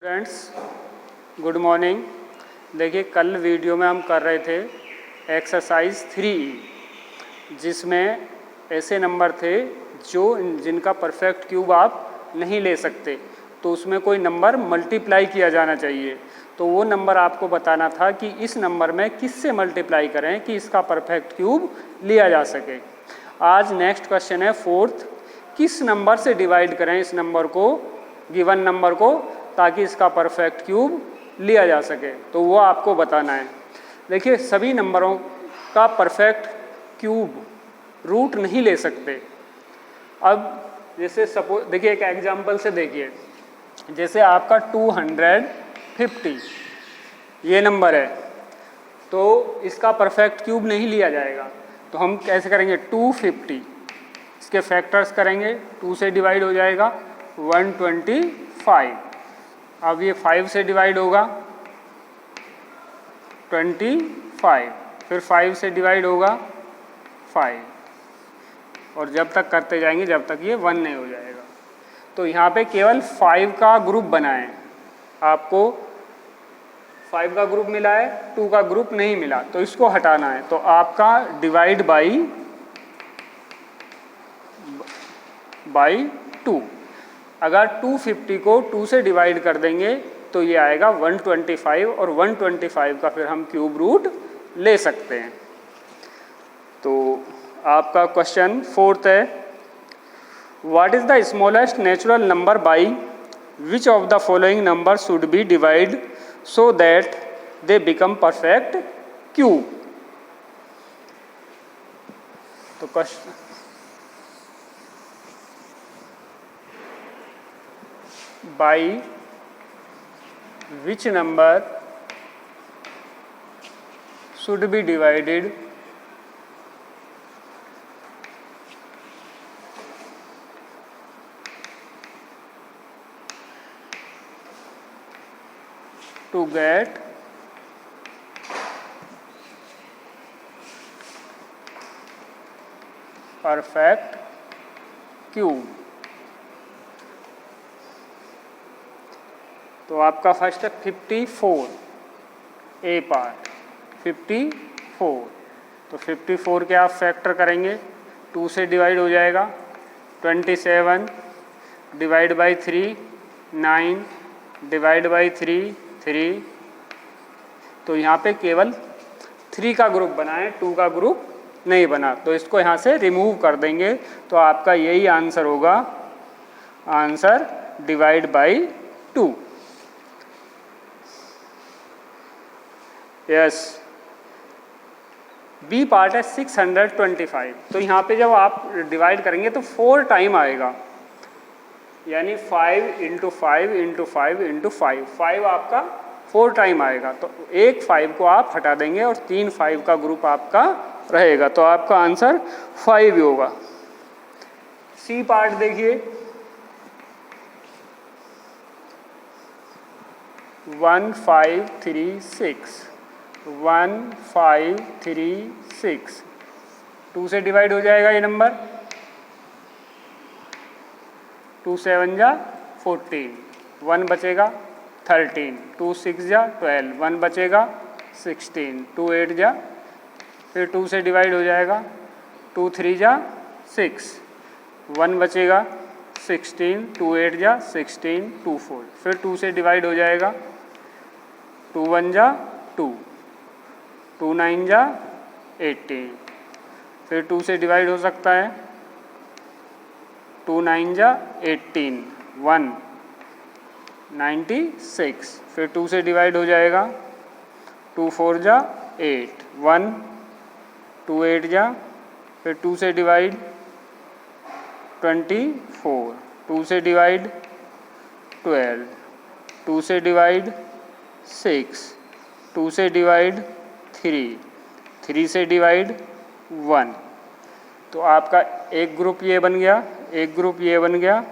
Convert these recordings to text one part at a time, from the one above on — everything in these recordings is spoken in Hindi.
Friends good morning. देखिए कल वीडियो में हम कर रहे थे एक्सरसाइज 3 जिसमें ऐसे नंबर थे जिनका परफेक्ट क्यूब आप नहीं ले सकते, तो उसमें कोई नंबर मल्टीप्लाई किया जाना चाहिए। तो वो नंबर आपको बताना था कि इस नंबर में किससे मल्टीप्लाई करें कि इसका परफेक्ट क्यूब लिया जा सके। आज नेक्स्ट क्वेश्चन है फोर्थ, किस नंबर से डिवाइड करें इस नंबर को, गिवन नंबर को, ताकि इसका परफेक्ट क्यूब लिया जा सके। तो वो आपको बताना है। देखिए सभी नंबरों का परफेक्ट क्यूब रूट नहीं ले सकते। अब जैसे सपोज देखिए एक एग्जांपल से देखिए, जैसे आपका 250 ये नंबर है, तो इसका परफेक्ट क्यूब नहीं लिया जाएगा। तो हम कैसे करेंगे, 250 इसके फैक्टर्स करेंगे, 2 से डिवाइड हो जाएगा 125। अब ये 5 से डिवाइड होगा 25, फिर 5 से डिवाइड होगा 5, और जब तक करते जाएंगे जब तक ये 1 नहीं हो जाएगा। तो यहाँ पे केवल 5 का ग्रुप बना है, आपको 5 का ग्रुप मिला है, 2 का ग्रुप नहीं मिला, तो इसको हटाना है। तो आपका डिवाइड बाई 2, अगर 250 को 2 से डिवाइड कर देंगे तो ये आएगा 125, और 125 का फिर हम क्यूब रूट ले सकते हैं। तो आपका क्वेश्चन फोर्थ है, what is the smallest natural number by which of the following number should be divide so that they become perfect cube. तो question by which number should be divided to get perfect cube। तो आपका फर्स्ट है 54, ए पार्ट 54। तो 54 के आप फैक्टर करेंगे, 2 से डिवाइड हो जाएगा 27, डिवाइड बाई 3 9, डिवाइड बाई 3 3। तो यहाँ पे केवल 3 का ग्रुप बना है, 2 का ग्रुप नहीं बना, तो इसको यहाँ से रिमूव कर देंगे। तो आपका यही आंसर होगा, answer divide by 2। Yes, B part है 625। तो यहाँ पे जब आप डिवाइड करेंगे तो 4 टाइम आएगा, यानी 5 इंटू 5 इंटू 5 इंटू 5, 5 आपका 4 टाइम आएगा। तो एक 5 को आप हटा देंगे और 3 5 का ग्रुप आपका रहेगा, तो आपका आंसर 5 ही होगा। सी पार्ट देखिए, 1536 1536, 2 से डिवाइड हो जाएगा ये नंबर, 2 7 जा 14, 1 बचेगा 13, 2 6 जा 12, 1 बचेगा 16, 2 8 जा, फिर 2 से डिवाइड हो जाएगा, 2 3 जा 6, 1 बचेगा 16, 2 8 जा 16, 2 4, फिर 2 से डिवाइड हो जाएगा, 2 1 जा 2, 2 9 जा 18, फिर 2 से डिवाइड हो सकता है, 2 9 जा 18, 1 96, फिर 2 से डिवाइड हो जाएगा, 2 4 जा 8, 1 2 8 जा, फिर 2 से डिवाइड 24, 2 से डिवाइड 12, 2 से डिवाइड 6, 2 से डिवाइड 3, 3 से डिवाइड 1। तो आपका एक ग्रुप ये बन गया, एक ग्रुप ये बन गया,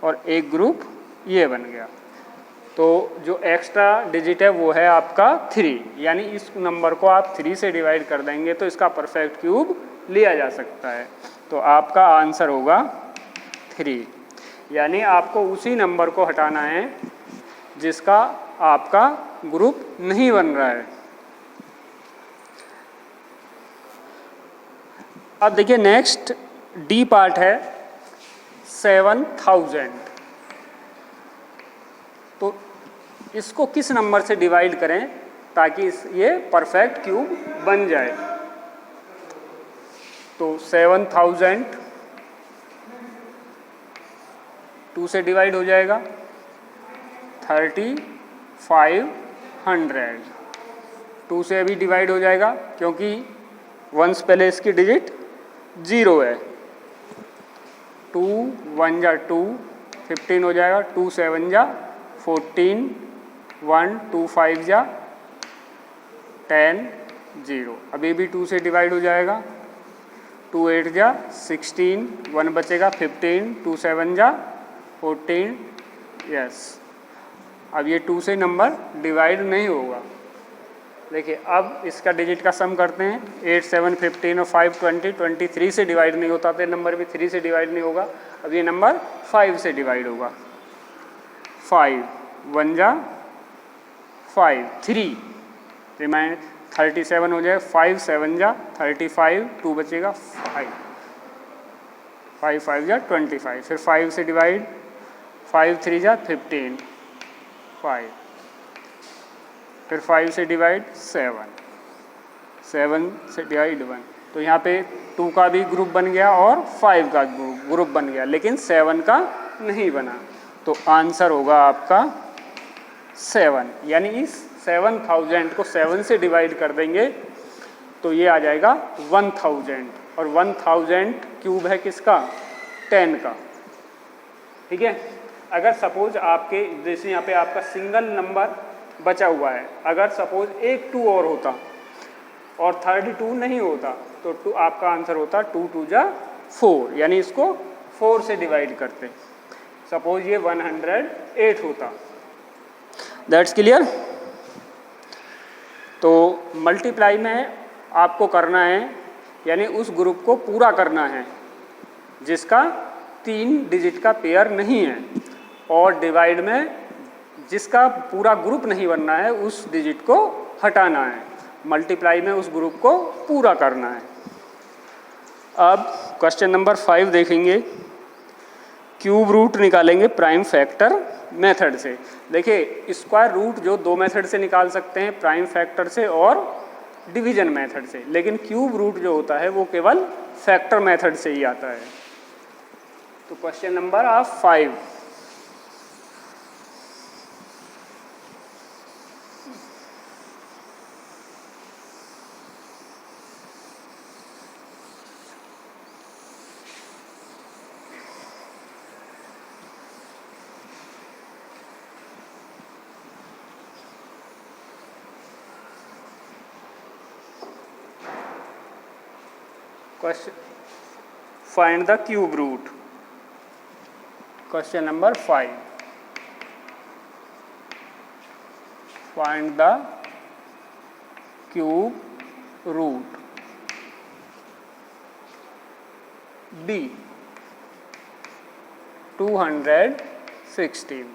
और एक ग्रुप ये बन गया। तो जो एक्स्ट्रा डिजिट है वो है आपका 3, यानी इस नंबर को आप 3 से डिवाइड कर देंगे तो इसका परफेक्ट क्यूब लिया जा सकता है। तो आपका आंसर होगा 3, यानी आपको उसी नंबर को हटाना है जिसका आपका ग्रुप नहीं बन रहा है। अब देखिए नेक्स्ट डी पार्ट है 7000। तो इसको किस नंबर से डिवाइड करें ताकि ये परफेक्ट क्यूब बन जाए। तो 7000 2 से डिवाइड हो जाएगा, 3500 2 से अभी डिवाइड हो जाएगा क्योंकि वंस पहले इसकी डिजिट 0 है। 2 1 जा 2 15 हो जाएगा, 2 7 जा 14, 1 2 5 जा 10 0 अभी भी 2 से डिवाइड हो जाएगा, 2 8 जा 16, 1 बचेगा 15, 2 7 जा 14, यस। अब ये 2 से नंबर डिवाइड नहीं होगा। देखिए अब इसका डिजिट का सम करते हैं, 8 7 15 और 5 20, 23 से डिवाइड नहीं होता, तो ये नंबर भी 3 से डिवाइड नहीं होगा। अब ये नंबर 5 से डिवाइड होगा, 5 1 जा 5 3 रिमाइंड 37 हो जाएगा, 5 7 जा 35, 2 बचेगा 5 5 5 जा 25, फिर 5 से डिवाइड, 5 3 जा 15 5, फिर 5 से डिवाइड 7 7 से डिवाइड 1। तो यहाँ पे 2 का भी ग्रुप बन गया और 5 का ग्रुप बन गया, लेकिन 7 का नहीं बना। तो आंसर होगा आपका 7, यानी इस 7000 को 7 से डिवाइड कर देंगे तो ये आ जाएगा 1000, और 1000 क्यूब है किसका, 10 का। ठीक है। अगर सपोज आपके जैसे यहाँ पे आपका सिंगल नंबर बचा हुआ है, अगर सपोज एक 2 और होता और 32 नहीं होता तो 2 आपका आंसर होता 2 2 जा 4, यानी इसको 4 से डिवाइड करते। सपोज ये 108 होता। That's clear. तो मल्टीप्लाई में आपको करना है, यानी उस ग्रुप को पूरा करना है जिसका 3 डिजिट का पेयर नहीं है, और डिवाइड में जिसका पूरा ग्रुप नहीं बनना है उस डिजिट को हटाना है। मल्टीप्लाई में उस ग्रुप को पूरा करना है। अब क्वेश्चन नंबर 5 देखेंगे। क्यूब रूट निकालेंगे प्राइम फैक्टर मेथड से। देखिए स्क्वायर रूट जो 2 मेथड से निकाल सकते हैं, प्राइम फैक्टर से और डिवीजन मेथड से, लेकिन क्यूब रूट जो होता है वो केवल फैक्टर मेथड से ही आता है। तो question number 5, find the cube root. Question number 5. Find the cube root. B 216।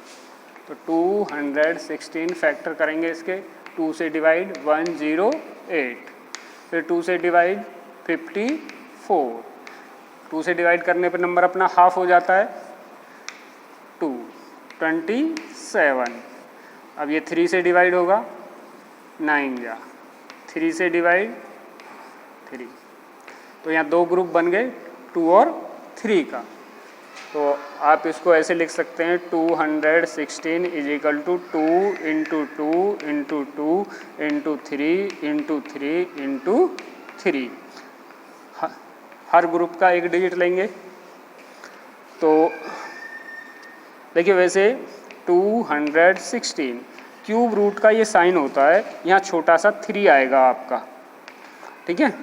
तो 216 फैक्टर करेंगे इसके, 2 से डिवाइड 108, फिर 2 से डिवाइड 54, 2 से डिवाइड करने पर नंबर अपना हाफ हो जाता है, 2 27। अब ये 3 से डिवाइड होगा, 9 जा 3 से डिवाइड 3। तो यहाँ 2 ग्रुप बन गए, 2 और 3 का। तो आप इसको ऐसे लिख सकते हैं, 216 is equal to 2 into 2 into 2 into 3 into 3 into 3। हर ग्रुप का एक डिजिट लेंगे। तो देखिए वैसे 216 क्यूब रूट का ये साइन होता है, यहाँ छोटा सा 3 आएगा आपका, ठीक है,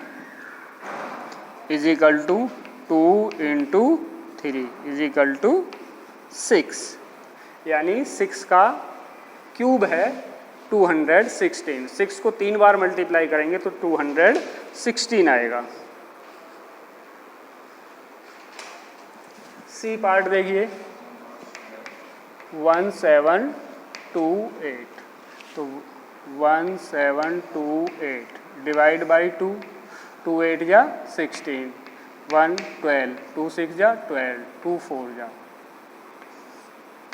is equal to 2 into 3 is equal to 6, यानी 6 का क्यूब है 216। 6 को 3 बार मल्टीप्लाई करेंगे तो 216 आएगा। सी पार्ट देखिए, 1728, तो 1728 डिवाइड बाई 2, 2 8 जा 16, 1 12, 2 6 जा 12, 2 4 जा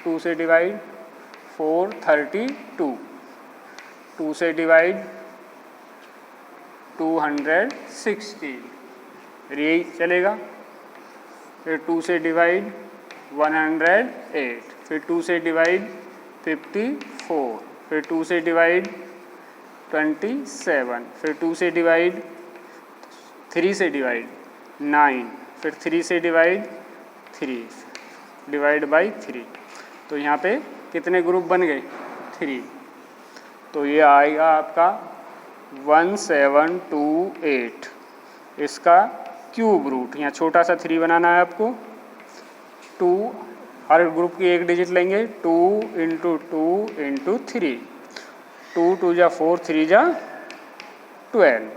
2 से डिवाइड 4 32, 2 से डिवाइड 216, यही चलेगा। फिर 2 से डिवाइड 108, फिर 2 से डिवाइड 54, फिर 2 से डिवाइड 27, फिर 2 से डिवाइड 3 से डिवाइड 9, फिर 3 से डिवाइड 3 डिवाइड बाई 3। तो यहाँ पे कितने ग्रुप बन गए? 3। तो ये आएगा आपका 1728, इसका क्यूब रूट। यहाँ छोटा सा 3 बनाना है आपको। 2 हर ग्रुप की एक डिजिट लेंगे, 2 इंटू 2 इंटू 3, 2 2 जा 4, 3 जा 12।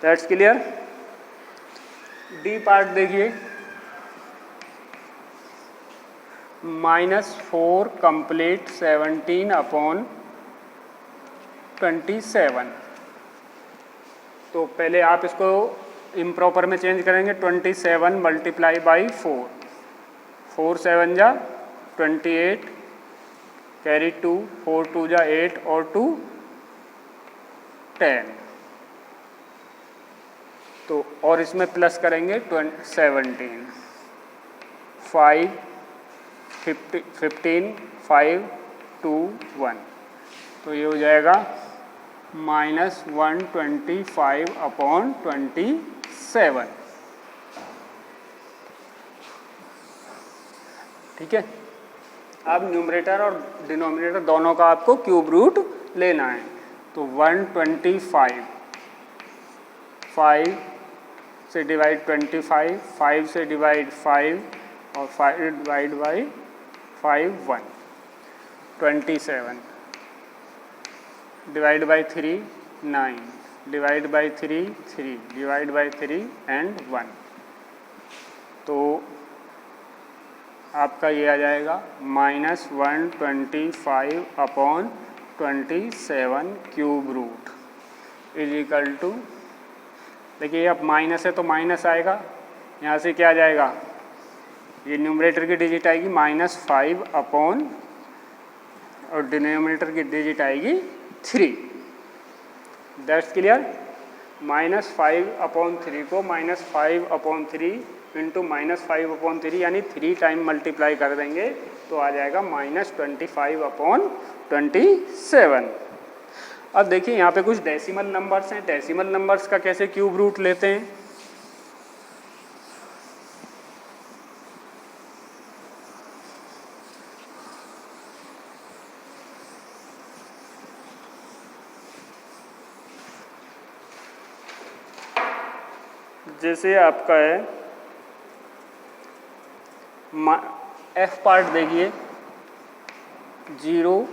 That's clear. डी पार्ट देखिए, -4 कंप्लीट 17/27। तो पहले आप इसको इम्प्रॉपर में चेंज करेंगे। 27 मल्टीप्लाई बाई 4, 4 7 जा 28, कैरी 2, 4 2 जा 8 और 2 10। तो और इसमें प्लस करेंगे 17, 5 15 5 2 1। तो ये हो जाएगा -125/27। ठीक है। अब न्यूमरेटर और डिनोमिनेटर दोनों का आपको क्यूब रूट लेना है। तो 125, 5 से डिवाइड 25, 5 से डिवाइड 5 और 5 divide by 5 1, 27 divide by 3 9, divide by 3 3, divide by 3 and 1। तो आपका ये आ जाएगा -125/27 cube root is equal to, देखिए अब माइनस है तो माइनस आएगा, यहाँ से क्या आ जाएगा, ये न्यूमरेटर की डिजिट आएगी -5 और डिनोमिनेटर की डिजिट आएगी 3। That's clear. -5/3 को -5/3 इंटू -5/3 यानी 3 टाइम मल्टीप्लाई कर देंगे तो आ जाएगा -25/27। अब देखिए यहाँ पे कुछ डेसिमल नंबर्स हैं। डेसिमल नंबर्स का कैसे क्यूब रूट लेते हैं? जैसे आपका है एफ पार्ट देखिए 0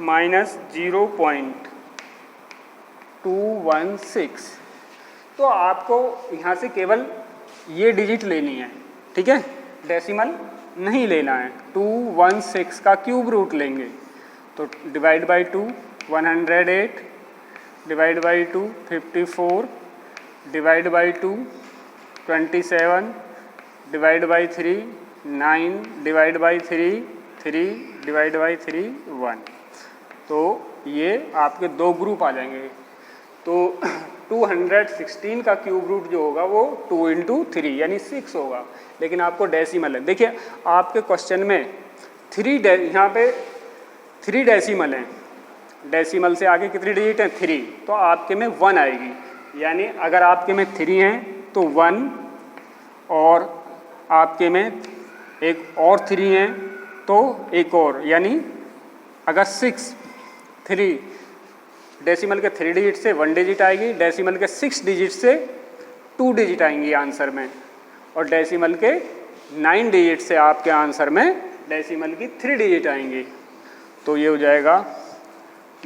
-0.216। तो आपको यहाँ से केवल ये डिजिट लेनी है, ठीक है, डेसिमल नहीं लेना है। 216 का क्यूब रूट लेंगे तो divide by 2 108, divide by 2 54, divide by 2 27, divide by 3 9, divide by 3 3, divide by 3 1। तो ये आपके दो ग्रुप आ जाएंगे। तो 216 का क्यूब रूट जो होगा वो 2 इंटू 3 यानी 6 होगा, लेकिन आपको डेसिमल है। देखिए आपके क्वेश्चन में यहाँ पे 3 डेसिमल हैं, डेसिमल से आगे कितनी डिजिट हैं 3, तो आपके में 1 आएगी। यानी अगर आपके में 3 हैं तो 1, और आपके में एक और 3 हैं तो एक और, यानी अगर 3 डेसिमल के 3 डिजिट से 1 डिजिट आएगी, डेसिमल के 6 डिजिट से 2 डिजिट आएंगी आंसर में, और डेसिमल के 9 डिजिट से आपके आंसर में डेसिमल की 3 डिजिट आएंगी। तो ये हो जाएगा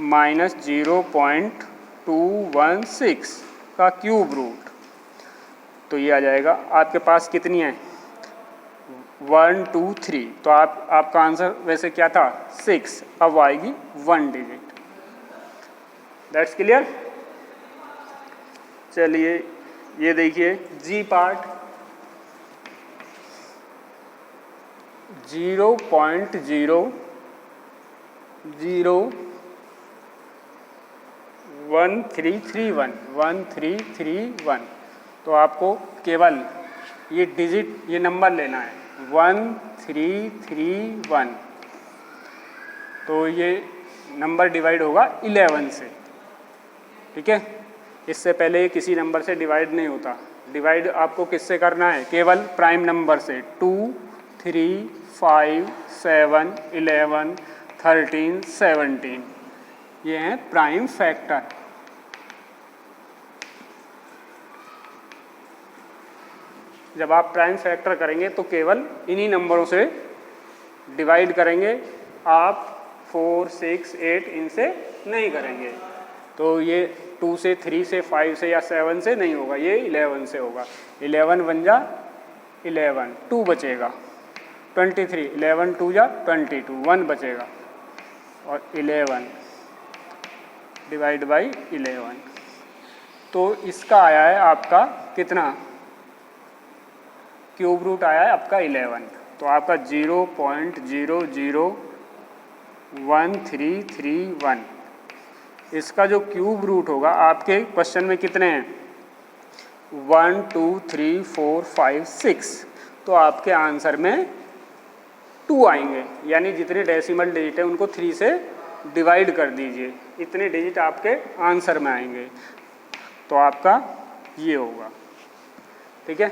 -0.216 का क्यूब रूट। तो ये आ जाएगा आपके पास कितनी है 1 2 3, तो आपका आंसर वैसे क्या था 6, अब आएगी 1 डिजिट। That's clear. चलिए ये देखिए जी पार्ट 0.01331 तो आपको केवल ये डिजिट ये नंबर लेना है 1331, तो ये नंबर डिवाइड होगा 11 से, ठीक है। इससे पहले किसी नंबर से डिवाइड नहीं होता। डिवाइड आपको किससे करना है, केवल प्राइम नंबर से। 2 3 5 7 11 13 17 ये हैं प्राइम फैक्टर। जब आप प्राइम फैक्टर करेंगे तो केवल इन्हीं नंबरों से डिवाइड करेंगे, आप 4 6 8 इनसे नहीं करेंगे। तो ये 2 से 3 से 5 से या 7 से नहीं होगा, ये 11 से होगा। 11 1 जा 11, 2 बचेगा 23, 11 2 जा 22, 1 बचेगा और 11 डिवाइड बाई 11। तो इसका आया है आपका कितना, क्यूब रूट आया है आपका 11। तो आपका 0.001331 इसका जो क्यूब रूट होगा, आपके क्वेश्चन में कितने हैं 1 2 3 4 5 6, तो आपके आंसर में 2 आएंगे। यानी जितने डेसिमल डिजिट है उनको 3 से डिवाइड कर दीजिए, इतने डिजिट आपके आंसर में आएंगे। तो आपका ये होगा, ठीक है।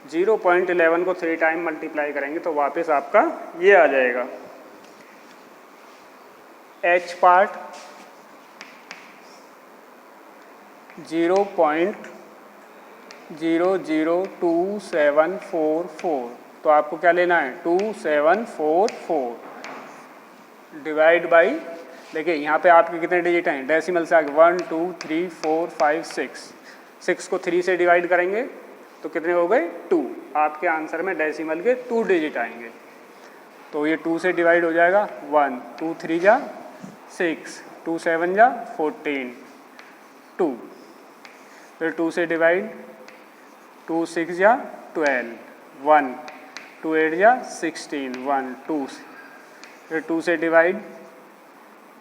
0.11 को 3 टाइम मल्टीप्लाई करेंगे तो वापस आपका ये आ जाएगा। एच पार्ट 0.002744, तो आपको क्या लेना है 2744 डिवाइड बाई, देखिए यहाँ पे आपके कितने डिजिट हैं, डेसिमल से आगे 1 2 3 4 5 6 को 3 से डिवाइड करेंगे तो कितने हो गए 2। आपके आंसर में डेसिमल के 2 डिजिट आएंगे। तो ये 2 से डिवाइड हो जाएगा 1, 2 3 जा 6, 2 7 जा 14, 2, फिर 2 से डिवाइड 2 6 जा 12, 1, 2 8 जा 16, 1 2, फिर 2 से डिवाइड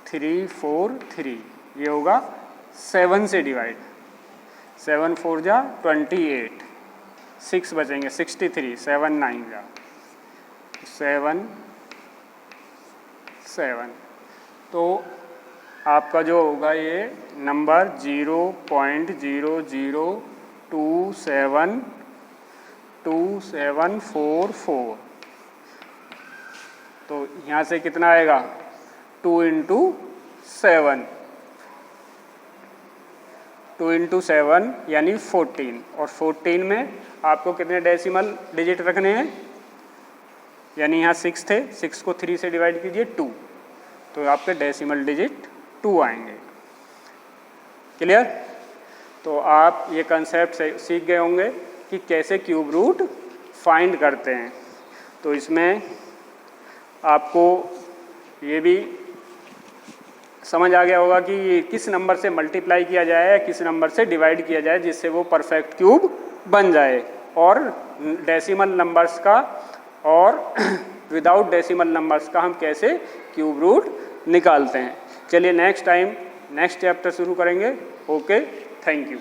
3 4 3, ये होगा 7 से डिवाइड 7 4 जा 28, 6 बचेंगे 63, 7 9 जा 7 7। तो आपका जो होगा ये नंबर 0.00272744। तो यहाँ से कितना आएगा 2 इंटू 7, 2 इंटू 7 यानी 14, और 14 में आपको कितने डेसिमल डिजिट रखने हैं, यानी यहाँ 6 थे, 6 को 3 से डिवाइड कीजिए 2, तो आपके डेसिमल डिजिट 2 आएंगे। क्लियर। तो आप ये कंसेप्ट सीख गए होंगे कि कैसे क्यूब रूट फाइंड करते हैं। तो इसमें आपको ये भी समझ आ गया होगा कि किस नंबर से मल्टीप्लाई किया जाए या किस नंबर से डिवाइड किया जाए जिससे वो परफेक्ट क्यूब बन जाए, और डेसिमल नंबर्स का और विदाउट डेसिमल नंबर्स का हम कैसे क्यूब रूट निकालते हैं। चलिए नेक्स्ट टाइम नेक्स्ट चैप्टर शुरू करेंगे। Okay, thank you.